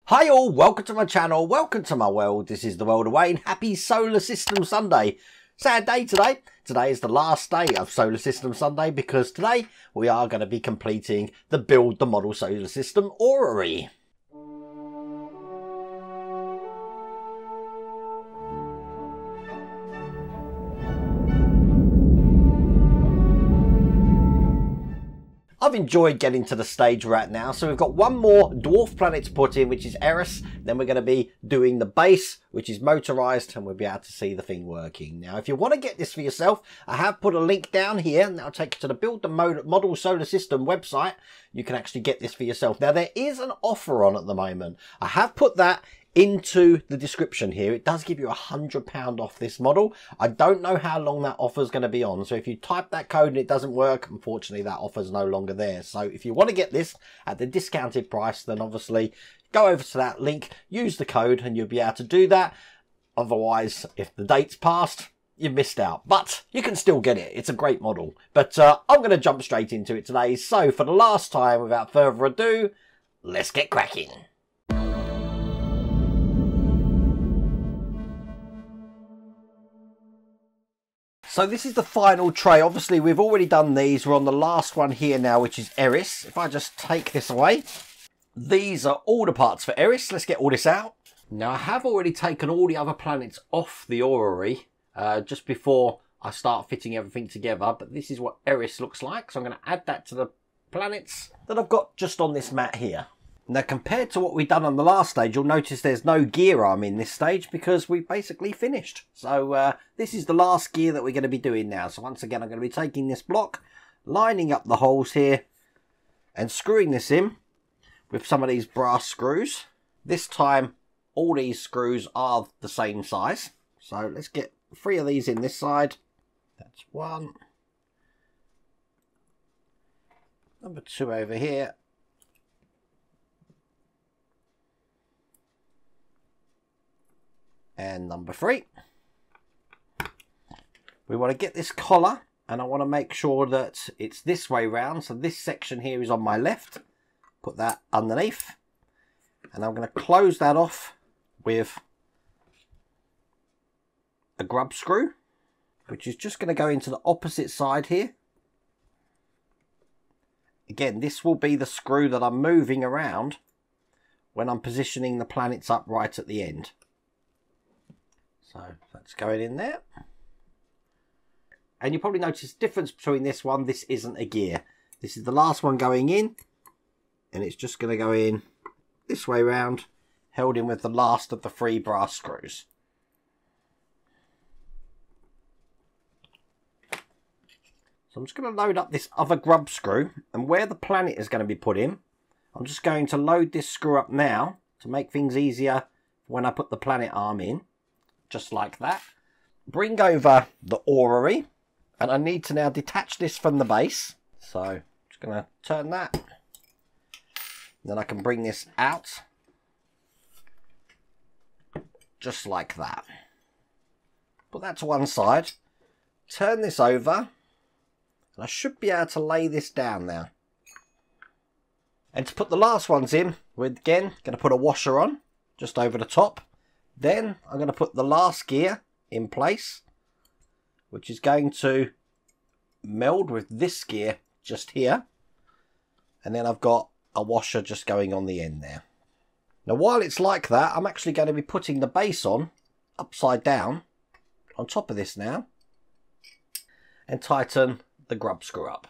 Hi all, welcome to my channel, welcome to my world. This is the world of Wayne. Happy Solar System Sunday. Sad day today. Today is the last day of Solar System Sunday because today we are going to be completing the Build the Model Solar System Orrery. I've enjoyed getting to the stage we're at now, so we've got one more dwarf planet to put in, which is Eris. Then we're going to be doing the base, which is motorized, and we'll be able to see the thing working. Now, if you want to get this for yourself, I have put a link down here, and that'll take you to the Build the Model Solar System website. You can actually get this for yourself. Now, there is an offer on at the moment. I have put that into the description here. It does give you £100 off this model. I don't know how long that offer is going to be on, so if you type that code and it doesn't work, unfortunately that offer is no longer there. So if you want to get this at the discounted price, then obviously go over to that link, use the code, and you'll be able to do that. Otherwise, if the date's passed, you missed out, but you can still get it. It's a great model. But I'm going to jump straight into it today. So for the last time, without further ado, let's get cracking. So this is the final tray. Obviously, we've already done these. We're on the last one here now, which is Eris. If I just take this away, these are all the parts for Eris. Let's get all this out. Now, I have already taken all the other planets off the Orrery just before I start fitting everything together. But this is what Eris looks like. So I'm going to add that to the planets that I've got just on this mat here. Now, compared to what we've done on the last stage, you'll notice there's no gear arm in this stage because we've basically finished. So this is the last gear that we're going to be doing now. So once again, I'm going to be taking this block, lining up the holes here and screwing this in with some of these brass screws. This time, all these screws are the same size. So let's get 3 of these in this side. That's 1. Number 2 over here. And number 3. We want to get this collar, and I want to make sure that it's this way round. So this section here is on my left. Put that underneath. And I'm going to close that off with a grub screw, which is just going to go into the opposite side here. Again, this will be the screw that I'm moving around when I'm positioning the planets up right at the end. So that's going in there. And you probably notice the difference between this one. This isn't a gear. This is the last one going in. And it's just going to go in this way round, held in with the last of the 3 brass screws. So I'm just going to load up this other grub screw. And where the planet is going to be put in, I'm just going to load this screw up now to make things easier when I put the planet arm in. Just like that. Bring over the Orrery, and I need to now detach this from the base. So I'm just going to turn that. Then I can bring this out. Just like that. Put that to one side. Turn this over. And I should be able to lay this down now. And to put the last ones in, we're again going to put a washer on. Just over the top. Then I'm going to put the last gear in place, which is going to meld with this gear just here. And then I've got a washer just going on the end there. Now, while it's like that, I'm actually going to be putting the base on upside down on top of this now and tighten the grub screw up.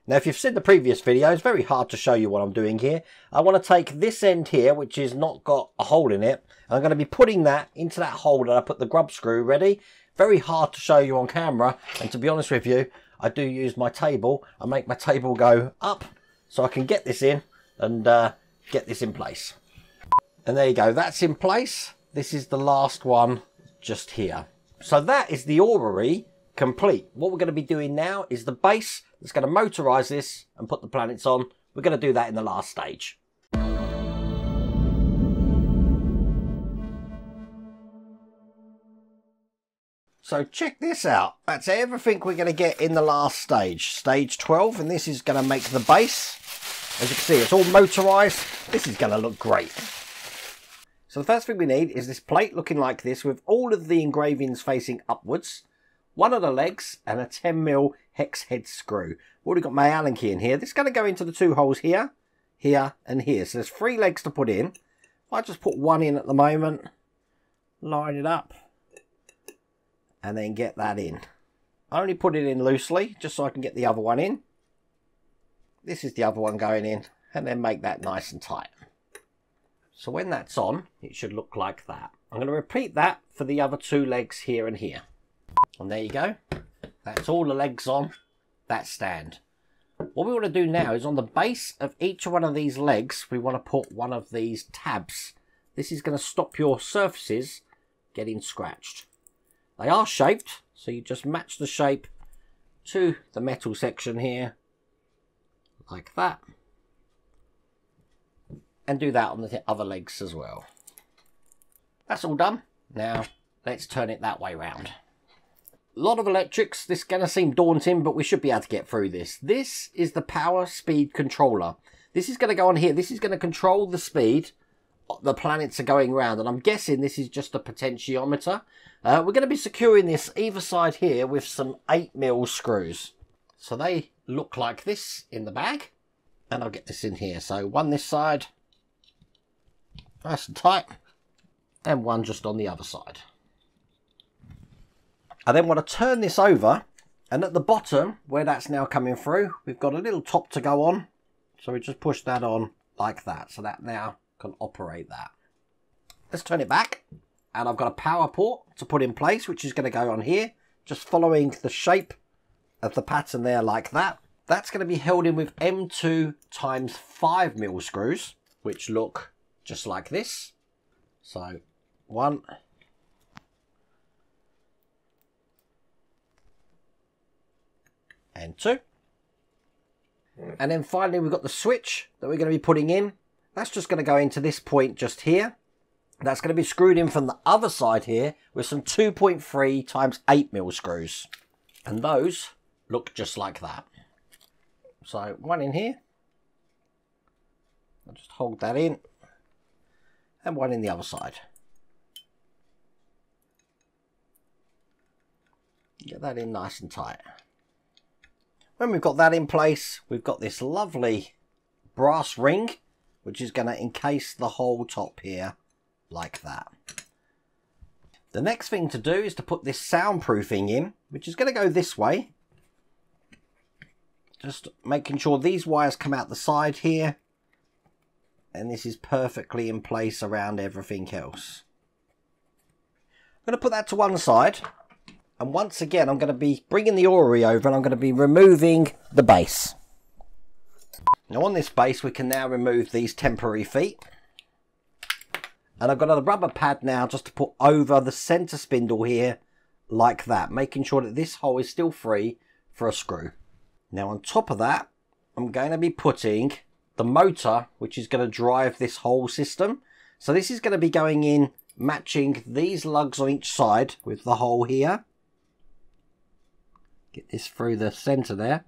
Now, if you've seen the previous video, it's very hard to show you what I'm doing here. I want to take this end here, which has not got a hole in it. And I'm going to be putting that into that hole that I put the grub screw ready. Very hard to show you on camera. And to be honest with you, I do use my table. I make my table go up so I can get this in and get this in place. And there you go. That's in place. This is the last one just here. So that is the Orrery complete. What we're going to be doing now is the base that's going to motorize this and put the planets on. We're going to do that in the last stage. So check this out. That's everything we're going to get in the last stage, stage 12, and this is going to make the base. As you can see, it's all motorised. This is going to look great. So the first thing we need is this plate looking like this with all of the engravings facing upwards. One of the legs and a 10mm hex head screw. Already got my Allen key in here. This is going to go into the 2 holes here, here and here. So there's 3 legs to put in. I just put one in at the moment. Line it up. And then get that in. I only put it in loosely just so I can get the other one in. This is the other one going in. And then make that nice and tight. So when that's on, it should look like that. I'm going to repeat that for the other 2 legs here and here. And there you go. That's all the legs on that stand. What we want to do now is on the base of each one of these legs, we want to put one of these tabs. This is going to stop your surfaces getting scratched. They are shaped, so you just match the shape to the metal section here, like that. And do that on the other legs as well. That's all done. Now, let's turn it that way round. A lot of electrics. This is going to seem daunting, but we should be able to get through this. This is the power speed controller. This is going to go on here. This is going to control the speed the planets are going round. And I'm guessing this is just a potentiometer. We're going to be securing this either side here with some 8mm screws. So they look like this in the bag. And I'll get this in here. So one this side. Nice and tight. And one just on the other side. I then want to turn this over, and at the bottom where that's now coming through, we've got a little top to go on. So we just push that on like that, so that now can operate that. Let's turn it back, and I've got a power port to put in place, which is going to go on here, just following the shape of the pattern there like that. That's going to be held in with M2 times 5mm screws, which look just like this. So 1, and 2. And then finally we've got the switch that we're going to be putting in. That's just going to go into this point just here. That's going to be screwed in from the other side here with some 2.3 times 8mm screws. And those look just like that. So one in here. I'll just hold that in. And one in the other side. Get that in nice and tight. When we've got that in place, we've got this lovely brass ring, which is going to encase the whole top here, like that. The next thing to do is to put this soundproofing in, which is going to go this way. Just making sure these wires come out the side here. And this is perfectly in place around everything else. I'm going to put that to one side. And once again, I'm going to be bringing the Orrery over and I'm going to be removing the base. Now on this base, we can now remove these temporary feet. And I've got a rubber pad now just to put over the center spindle here like that, making sure that this hole is still free for a screw. Now on top of that, I'm going to be putting the motor, which is going to drive this whole system. So this is going to be going in, matching these lugs on each side with the hole here. Get this through the center there.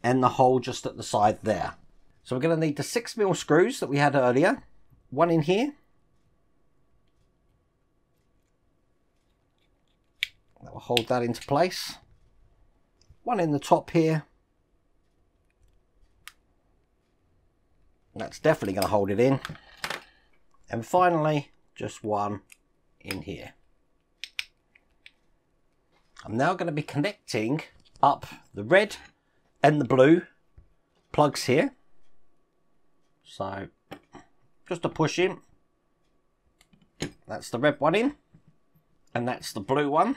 And the hole just at the side there. So we're going to need the 6mm screws that we had earlier. One in here. That will hold that into place. One in the top here. That's definitely going to hold it in. And finally, just one in here. I'm now going to be connecting up the red and the blue plugs here. So just a push in. That's the red one in. And that's the blue one.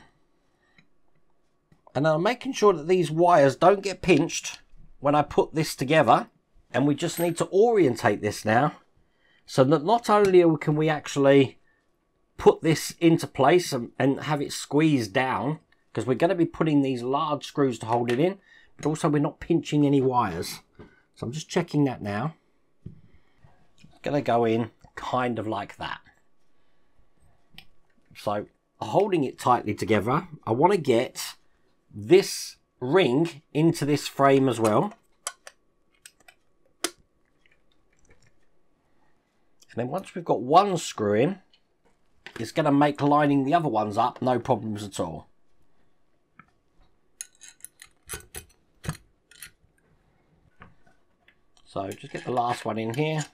And I'm making sure that these wires don't get pinched when I put this together. And we just need to orientate this now. So that not only can we actually put this into place and have it squeezed down, because we're going to be putting these large screws to hold it in, but also we're not pinching any wires. So I'm just checking that now. It's going to go in kind of like that. So holding it tightly together, I want to get this ring into this frame as well. then once we've got one screw in, it's going to make lining the other ones up no problems at all. So just get the last one in here.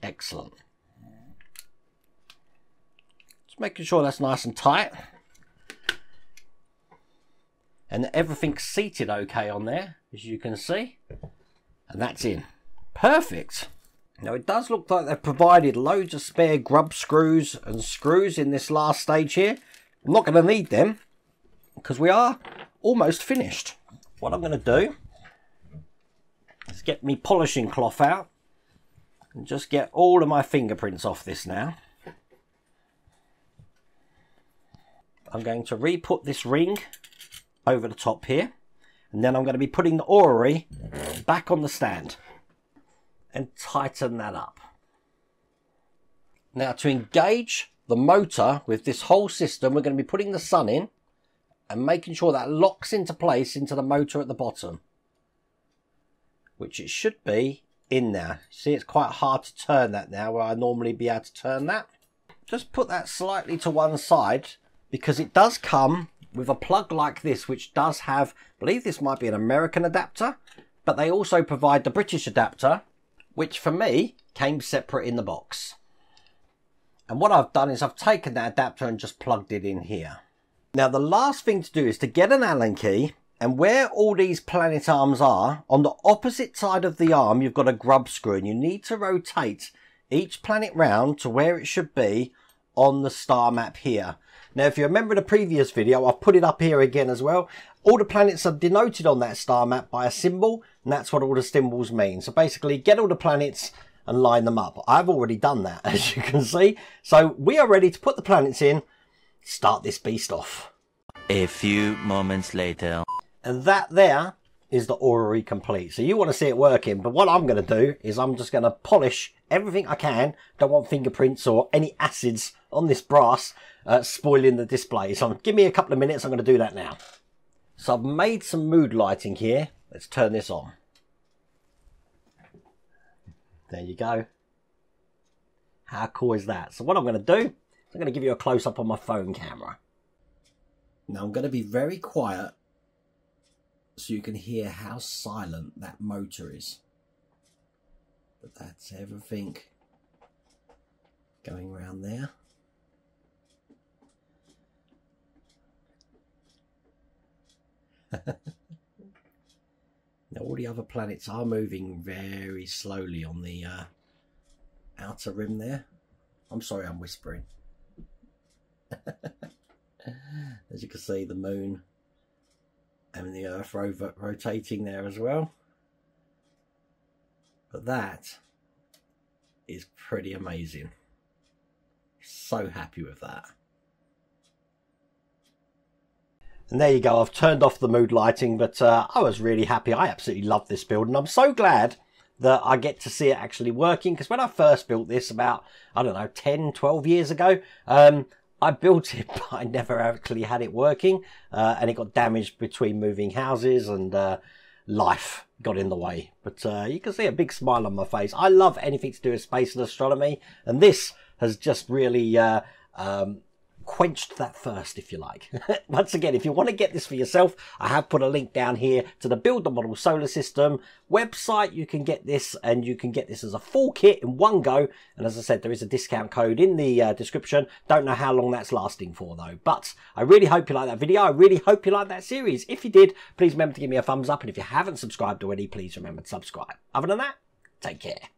Excellent. Just making sure that's nice and tight. And everything's seated okay on there, as you can see. And that's in. Perfect. Now it does look like they've provided loads of spare grub screws and screws in this last stage here. I'm not going to need them because we are almost finished. What I'm going to do is get me polishing cloth out and just get all of my fingerprints off this now. I'm going to re-put this ring over the top here, and then I'm going to be putting the orrery back on the stand and tighten that up. Now to engage the motor with this whole system, we're going to be putting the sun in and making sure that locks into place into the motor at the bottom, which it should be in there. See, it's quite hard to turn that now where I normally be able to turn that. Just put that slightly to one side because it does come with a plug like this, which does have, I believe this might be an American adapter, but they also provide the British adapter, which for me came separate in the box. And what I've done is I've taken that adapter and just plugged it in here. Now the last thing to do is to get an Allen key, and where all these planet arms are, on the opposite side of the arm you've got a grub screw, and you need to rotate each planet round to where it should be on the star map here. Now if you remember the previous video, I've put it up here again as well. All the planets are denoted on that star map by a symbol, and that's what all the symbols mean. So basically get all the planets and line them up. I've already done that, as you can see. So we are ready to put the planets in, start this beast off. A few moments later. And that there is the orrery complete. So you want to see it working, but what I'm going to do is I'm just going to polish everything I can. Don't want fingerprints or any acids on this brass spoiling the display. So give me a couple of minutes, I'm going to do that now. So I've made some mood lighting here. Let's turn this on. There you go. How cool is that? So what I'm going to do is I'm going to give you a close-up on my phone camera. Now I'm going to be very quiet so you can hear how silent that motor is. But that's everything going around there. Now all the other planets are moving very slowly on the outer rim there. I'm sorry I'm whispering. As you can see, the moon and the Earth rotating there as well. But that is pretty amazing. So happy with that. And there you go, I've turned off the mood lighting, but I was really happy. I absolutely love this build, and I'm so glad that I get to see it actually working, because when I first built this about, I don't know, 10, 12 years ago, I built it, but I never actually had it working, and it got damaged between moving houses, and life got in the way. But you can see a big smile on my face. I love anything to do with space and astronomy, and this has just really quenched that thirst, if you like. Once again, if you want to get this for yourself, I have put a link down here to the Build the Model Solar System website. You can get this, and you can get this as a full kit in one go. And as I said, there is a discount code in the description. Don't know how long that's lasting for though. But I really hope you like that video. I really hope you like that series. If you did, please remember to give me a thumbs up. And if you haven't subscribed already, please remember to subscribe. Other than that, take care.